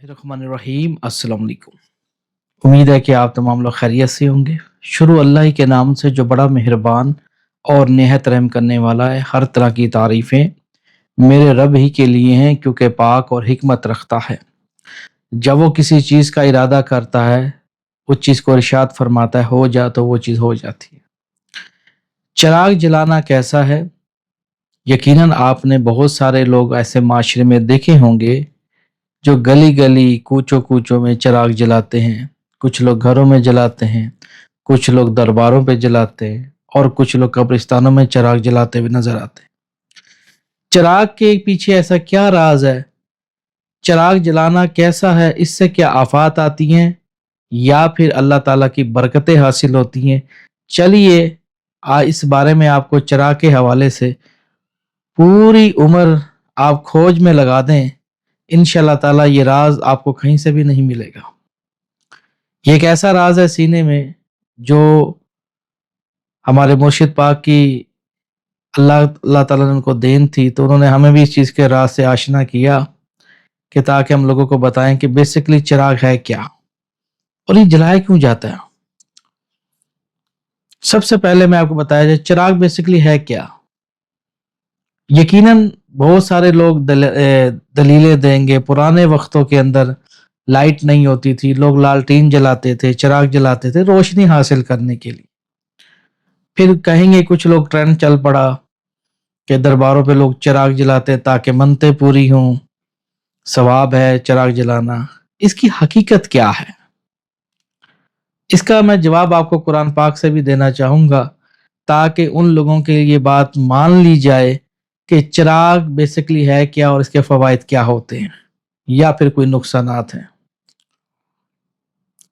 रहीम अस्सलाम वालेकुम। उम्मीद है कि आप तमाम लोग खैरियत से होंगे। शुरू अल्लाह ही के नाम से जो बड़ा मेहरबान और नेहत रहम करने वाला है। हर तरह की तारीफ़ें मेरे रब ही के लिए हैं, क्योंकि पाक और हिकमत रखता है। जब वो किसी चीज़ का इरादा करता है, उस चीज़ को इरशाद फरमाता है हो जा, तो वो चीज़ हो जाती है। चिराग जलाना कैसा है? यकीनन आपने बहुत सारे लोग ऐसे माशरे में देखे होंगे जो गली गली कूचों कूचों में चिराग जलाते हैं। कुछ लोग घरों में जलाते हैं, कुछ लोग दरबारों पे जलाते हैं, और कुछ लोग कब्रिस्तानों में चिराग जलाते हुए नजर आते हैं। चिराग के पीछे ऐसा क्या राज है? चिराग जलाना कैसा है? इससे क्या आफात आती हैं या फिर अल्लाह ताला की बरकतें हासिल होती हैं? चलिए इस बारे में आपको चिराग के हवाले से पूरी उम्र आप खोज में लगा दें, इंशाल्लाह ताला ये राज आपको कहीं से भी नहीं मिलेगा। ये एक ऐसा राज है सीने में जो हमारे मुर्शिद पाक की अल्लाह अल्लाह ताला ने उनको देन थी, तो उन्होंने हमें भी इस चीज़ के राज से आशना किया कि ताकि हम लोगों को बताएं कि बेसिकली चिराग है क्या और ये जलाया क्यों जाता है। सबसे पहले मैं आपको बताया जाए चिराग बेसिकली है क्या। यकीनन बहुत सारे लोग दलीलें देंगे। पुराने वक्तों के अंदर लाइट नहीं होती थी, लोग लालटीन जलाते थे, चिराग जलाते थे रोशनी हासिल करने के लिए। फिर कहेंगे कुछ लोग ट्रेंड चल पड़ा कि दरबारों पे लोग चिराग जलाते हैं ताकि मन्नतें पूरी हों, सवाब है चिराग जलाना। इसकी हकीकत क्या है, इसका मैं जवाब आपको कुरान पाक से भी देना चाहूंगा, ताकि उन लोगों के लिए बात मान ली जाए कि चिराग बेसिकली है क्या और इसके फवायद क्या होते हैं या फिर कोई नुकसानात हैं।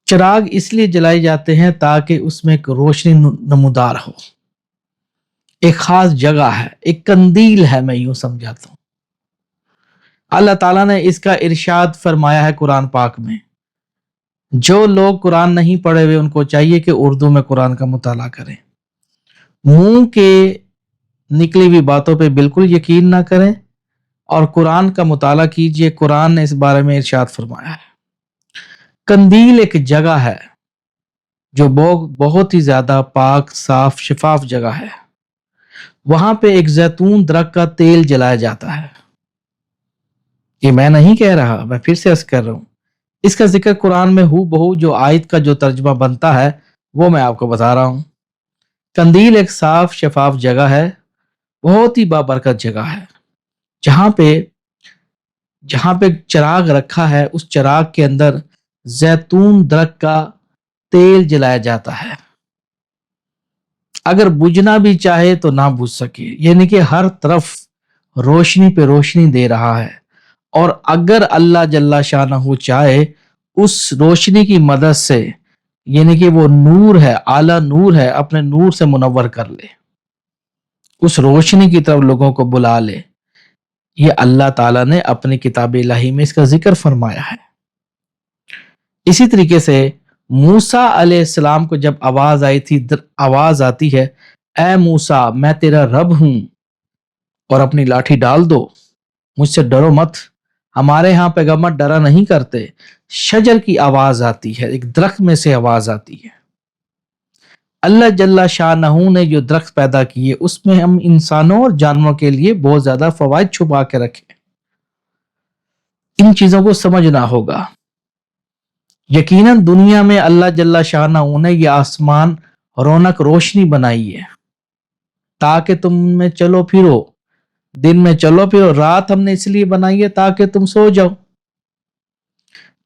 चिराग इसलिए जलाए जाते हैं ताकि उसमें एक रोशनी नमूदार हो, एक खास जगह है, एक कंदील है, मैं यूं समझाता हूं। अल्लाह ताला ने इसका इरशाद फरमाया है कुरान पाक में। जो लोग कुरान नहीं पढ़े हुए उनको चाहिए कि उर्दू में कुरान का मुताला करें। मुंह के निकली हुई बातों पे बिल्कुल यकीन ना करें और कुरान का मुताला कीजिए। कुरान ने इस बारे में इरशाद फरमाया है। कंदील एक जगह है जो बहुत ही ज्यादा पाक साफ शिफाफ जगह है। वहां पे एक जैतून दरख्त का तेल जलाया जाता है। ये मैं नहीं कह रहा, मैं फिर से अर्ज कर रहा हूं। इसका जिक्र कुरान में हू बहू जो आयत का जो तर्जमा बनता है वो मैं आपको बता रहा हूं। कंदील एक साफ शफाफ जगह है, बहुत ही बाबरकत जगह है। जहां पे जहां पे चिराग रखा है उस चिराग के अंदर जैतून दरख्त का तेल जलाया जाता है। अगर बुझना भी चाहे तो ना बुझ सके, यानी कि हर तरफ रोशनी पे रोशनी दे रहा है। और अगर अल्लाह जल्ला शानहू चाहे उस रोशनी की मदद से, यानी कि वो नूर है, आला नूर है, अपने नूर से मुनव्वर कर ले, उस रोशनी की तरफ लोगों को बुला ले। ये अल्लाह ताला ने अपनी किताब इलाही में इसका जिक्र फरमाया है। इसी तरीके से मूसा अलैहिस्सलाम को जब आवाज आई थी, आवाज आती है, ए मूसा मैं तेरा रब हूं और अपनी लाठी डाल दो, मुझसे डरो मत। हमारे यहाँ पैगंबर डरा नहीं करते। शजर की आवाज आती है, एक दरख्त में से आवाज आती है। अल्लाह जल्ला शानहू ने जो दरख्त पैदा किए उसमें हम इंसानों और जानवरों के लिए बहुत ज्यादा फवायद छुपा के रखे। इन चीजों को समझना होगा। यकीनन दुनिया में अल्लाह जल्ला शानहू ने यह आसमान रौनक रोशनी बनाई है ताकि तुम में चलो फिरो, दिन में चलो फिरो। रात हमने इसलिए बनाई है ताकि तुम सो जाओ।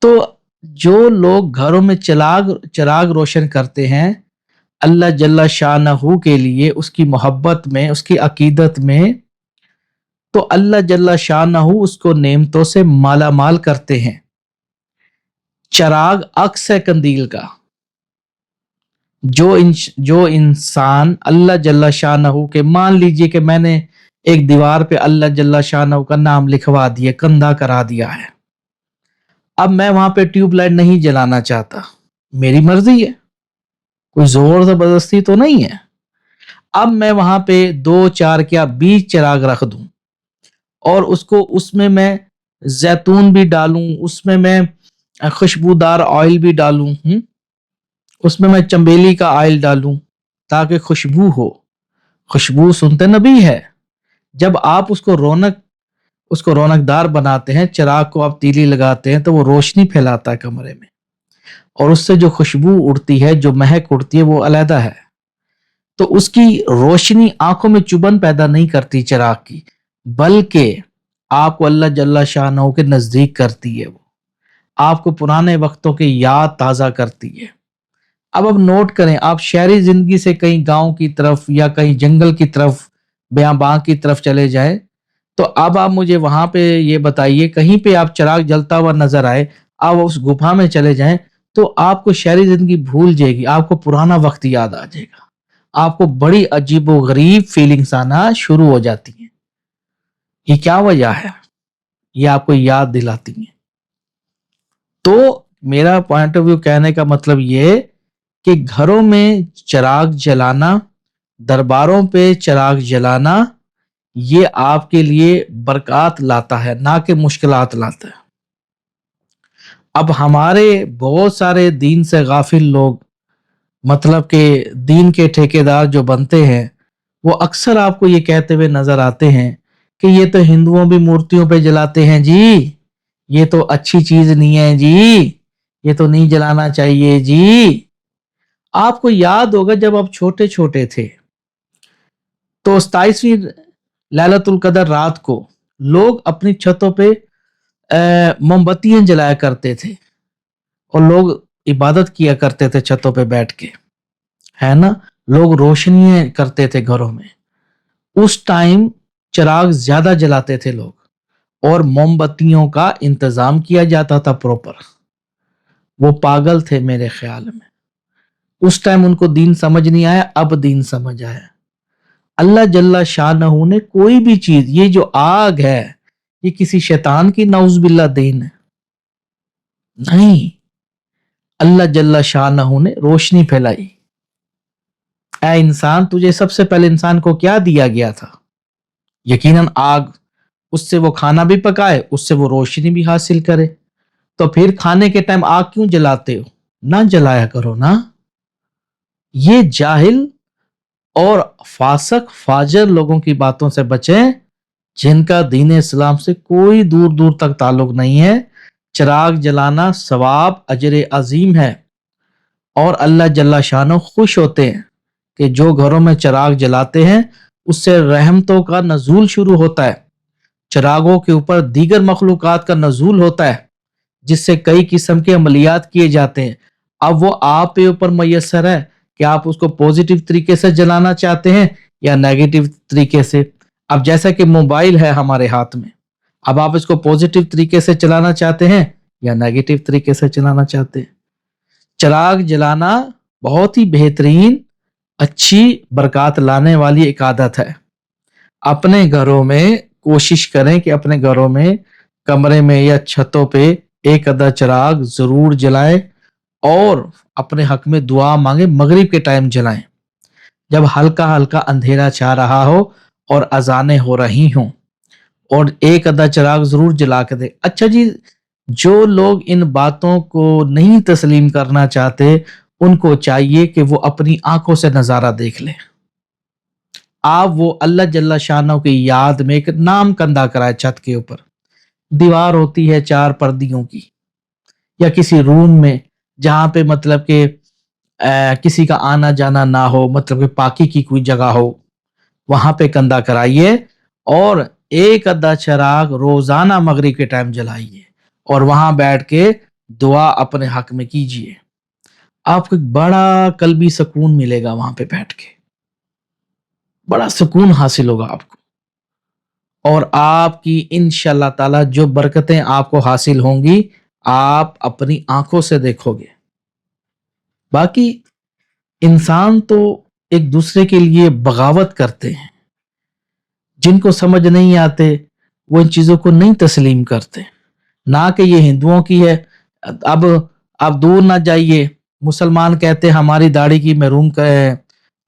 तो जो लोग घरों में चिराग चिराग रोशन करते हैं अल्लाह जल्ला शानहू के लिए, उसकी मोहब्बत में, उसकी अकीदत में, तो अल्लाह जल्ला शानहू उसको नेमतों से माला माल करते हैं। चिराग अक्स है कंदील का। जो इंसान अल्लाह जल्ला शानहू के, मान लीजिए कि मैंने एक दीवार पे अल्लाह जल्ला शानहू का नाम लिखवा दिया, कंधा करा दिया है। अब मैं वहां पे ट्यूबलाइट नहीं जलाना चाहता, मेरी मर्जी है, कोई जोर जबरदस्ती तो नहीं है। अब मैं वहां पे 2 4 क्या 20 चिराग रख दूं और उसको उसमें मैं زیتون بھی ڈالوں اس میں خوشبودار آئل بھی ڈالوں، اس میں چمبیلی کا آئل ڈالوں تاکہ خوشبو ہو۔ خوشبو سنتے نبی ہے۔ جب آپ اس کو رونق دار بناتے ہیں، چراغ کو آپ تیلی لگاتے ہیں تو وہ روشنی پھیلاتا ہے کمرے میں، اور اس سے جو خوشبو اڑتی ہے، جو مہک اڑتی ہے، وہ علیحدہ ہے۔ تو اس کی روشنی آنکھوں میں چبھن پیدا نہیں کرتی چراغ کی، بلکہ آپ کو اللہ جل شانہ کے نزدیک کرتی ہے، وہ آپ کو پرانے وقتوں کی یاد تازہ کرتی ہے۔ اب نوٹ کریں، آپ شہری زندگی سے کہیں گاؤں کی طرف یا کہیں جنگل کی طرف، بیاباں کی طرف چلے جائیں، تو اب آپ مجھے وہاں پہ یہ بتائیے، کہیں پہ آپ چراغ جلتا ہوا نظر آئے، آپ اس گفا میں چلے جائیں تو آپ کو شہری زندگی بھول جائے گی، آپ کو پرانا وقت یاد آ جائے گا، آپ کو بڑی عجیب و غریب فیلنگز آنا شروع ہو جاتی ہیں۔ یہ کیا وجہ ہے؟ یہ آپ کو یاد دلاتی ہیں۔ تو میرا پوائنٹ آف ویو کہنے کا مطلب یہ کہ گھروں میں چراغ جلانا، درباروں پہ چراغ جلانا، یہ آپ کے لیے برکات لاتا ہے، نہ کہ مشکلات لاتا ہے۔ اب ہمارے بہت سارے دین سے غافل لوگ، مطلب کہ دین کے ٹھیکیدار جو بنتے ہیں، وہ اکثر آپ کو یہ کہتے ہوئے نظر آتے ہیں کہ یہ تو ہندوؤں بھی مورتیوں پہ جلاتے ہیں جی، یہ تو اچھی چیز نہیں ہے جی، یہ تو نہیں جلانا چاہیے جی۔ آپ کو یاد ہوگا جب آپ چھوٹے چھوٹے تھے تو 27ویں لیلۃ القدر رات کو لوگ اپنی چھتوں پہ موم بتیاں جلایا کرتے تھے، اور لوگ عبادت کیا کرتے تھے چھتوں پہ بیٹھ کے، ہے نا؟ لوگ روشنیاں کرتے تھے گھروں میں۔ اس ٹائم چراغ زیادہ جلاتے تھے لوگ، اور موم بتیوں کا انتظام کیا جاتا تھا پروپر۔ وہ پاگل تھے میرے خیال میں، اس ٹائم ان کو دین سمجھ نہیں آیا، اب دین سمجھ آیا۔ اللہ جل شانہ نے کوئی بھی چیز، یہ جو آگ ہے یہ کسی شیطان کی نعوذ باللہ دین ہے؟ نہیں، اللہ جل شانہ نے روشنی پھیلائی۔ اے انسان، تجھے سب سے پہلے انسان کو کیا دیا گیا تھا؟ یقیناً آگ، اس سے وہ کھانا بھی پکائے، اس سے وہ روشنی بھی حاصل کرے۔ تو پھر کھانے کے ٹائم آگ کیوں جلاتے ہو؟ نہ جلایا کرو نا۔ یہ جاہل اور فاسق فاجر لوگوں کی باتوں سے بچیں، جن کا دین اسلام سے کوئی دور دور تک تعلق نہیں ہے۔ چراغ جلانا ثواب اجر عظیم ہے، اور اللہ جل شانہ خوش ہوتے ہیں کہ جو گھروں میں چراغ جلاتے ہیں اس سے رحمتوں کا نزول شروع ہوتا ہے، چراغوں کے اوپر دیگر مخلوقات کا نزول ہوتا ہے، جس سے کئی قسم کے عملیات کیے جاتے ہیں۔ اب وہ آپ کے اوپر میسر ہے کہ آپ اس کو پوزیٹیو طریقے سے جلانا چاہتے ہیں یا نیگیٹو طریقے سے۔ اب جیسا کہ موبائل ہے ہمارے ہاتھ میں، اب آپ اس کو پوزیٹیو طریقے سے چلانا چاہتے ہیں یا نیگیٹو طریقے سے چلانا چاہتے ہیں۔ چراغ جلانا بہت ہی بہترین، اچھی، برکات لانے والی ایک عادت ہے۔ اپنے گھروں میں کوشش کریں کہ اپنے گھروں میں کمرے میں یا چھتوں پہ ایک آدھا چراغ ضرور جلائیں، اور اپنے حق میں دعا مانگیں، مغرب کے ٹائم جلائیں جب ہلکا ہلکا اندھیرا چھا رہا ہو اور اذانیں ہو رہی ہوں، اور ایک آدھا چراغ ضرور جلا کے دے۔ اچھا جی، جو لوگ ان باتوں کو نہیں تسلیم کرنا چاہتے، ان کو چاہیے کہ وہ اپنی آنکھوں سے نظارہ دیکھ لیں۔ آپ وہ اللہ جل شانہ کی یاد میں ایک نام کندہ کرائے، چھت کے اوپر دیوار ہوتی ہے 4 پردیوں کی، یا کسی روم میں جہاں پہ مطلب کہ کسی کا آنا جانا نہ ہو، مطلب کہ پاکی کی کوئی جگہ ہو، وہاں پہ کندہ کرائیے، اور ایک آدھا چراغ روزانہ مغرب کے ٹائم جلائیے، اور وہاں بیٹھ کے دعا اپنے حق میں کیجیے۔ آپ کو ایک بڑا قلبی سکون ملے گا، وہاں پہ بیٹھ کے بڑا سکون حاصل ہوگا آپ کو، اور آپ کی انشاءاللہ تعالی جو برکتیں آپ کو حاصل ہوں گی، آپ اپنی آنکھوں سے دیکھو گے۔ باقی انسان تو ایک دوسرے کے لیے بغاوت کرتے ہیں، جن کو سمجھ نہیں آتے وہ ان چیزوں کو نہیں تسلیم کرتے، نہ کہ یہ ہندوؤں کی ہے۔ اب آپ دور نہ جائیے، مسلمان کہتے ہیں ہماری داڑھی کی محروم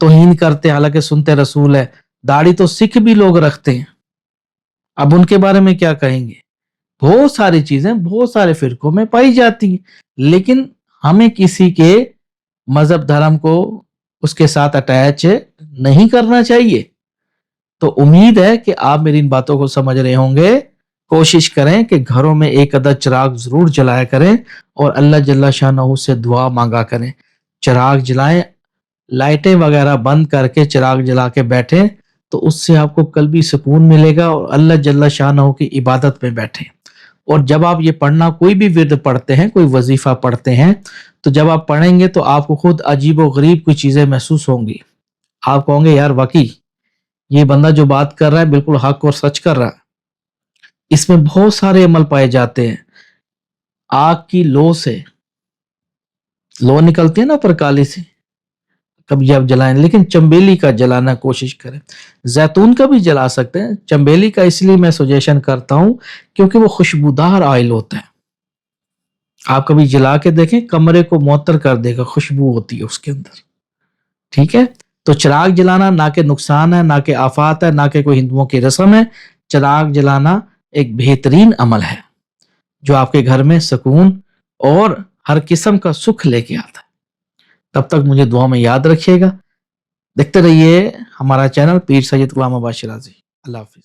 توہین کرتے، حالانکہ سنتے رسول ہے۔ داڑھی تو سکھ بھی لوگ رکھتے ہیں، اب ان کے بارے میں کیا کہیں گے؟ बहुत सारी चीजें बहुत सारे फिरकों में पाई जाती हैं, लेकिन हमें किसी के मजहब धर्म को उसके साथ अटैच नहीं करना चाहिए। तो उम्मीद है कि आप मेरी इन बातों को समझ रहे होंगे। कोशिश करें कि घरों में एक अदद चिराग जरूर जलाया करें और अल्लाह जल्ला शानहू से दुआ मांगा करें। चिराग जलाएं, लाइटें वगैरह बंद करके चिराग जला के बैठें, तो उससे आपको कल्बी सुकून मिलेगा और अल्लाह जल्ला शानहू की इबादत में बैठें। और जब आप ये पढ़ना, कोई भी विर्द पढ़ते हैं, कोई वजीफा पढ़ते हैं, तो जब आप पढ़ेंगे तो आपको खुद अजीब व गरीब कुछ चीजें महसूस होंगी। आप कहोगे यार वाकई ये बंदा जो बात कर रहा है बिल्कुल हक और सच कर रहा है। इसमें बहुत सारे अमल पाए जाते हैं। आग की लो निकलती है ना परकाली से, कभी आप जलाएं, लेकिन चंबेली का जलाना कोशिश करें। जैतून का भी जला सकते हैं, चंबेली का इसलिए मैं सजेशन करता हूं क्योंकि वो खुशबूदार ऑयल होता है। आप कभी जला के देखें, कमरे को मुअत्तर कर देगा, खुशबू होती है उसके अंदर। ठीक है, तो चिराग जलाना ना के नुकसान है, ना के आफात है, ना के कोई हिंदुओं की रस्म है। चिराग जलाना एक बेहतरीन अमल है जो आपके घर में सुकून और हर किस्म का सुख लेके आता है। तब तक मुझे दुआ में याद रखिएगा। देखते रहिए हमारा चैनल पीर सैयद गुलाम अब्बास शिराजी। अल्लाह हाफिज।